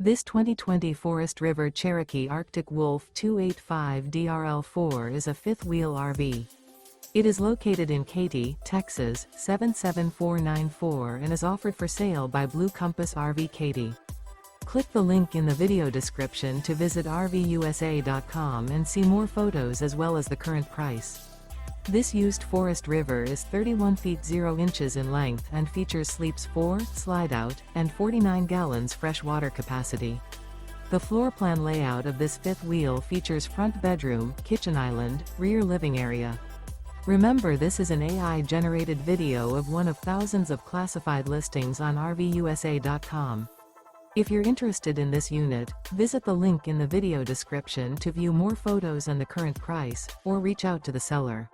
This 2020 Forest River Cherokee Arctic Wolf 285 DRL4 is a fifth-wheel RV. It is located in Katy, Texas, 77494 and is offered for sale by Blue Compass RV Katy. Click the link in the video description to visit RVUSA.com and see more photos as well as the current price. This used Forest River is 31 feet 0 inches in length and features sleeps 4, Slideout, and 49 gallons fresh water capacity. The floor plan layout of this fifth wheel features front bedroom, kitchen island, rear living area. Remember, this is an AI-generated video of one of thousands of classified listings on RVUSA.com. If you're interested in this unit, visit the link in the video description to view more photos and the current price, or reach out to the seller.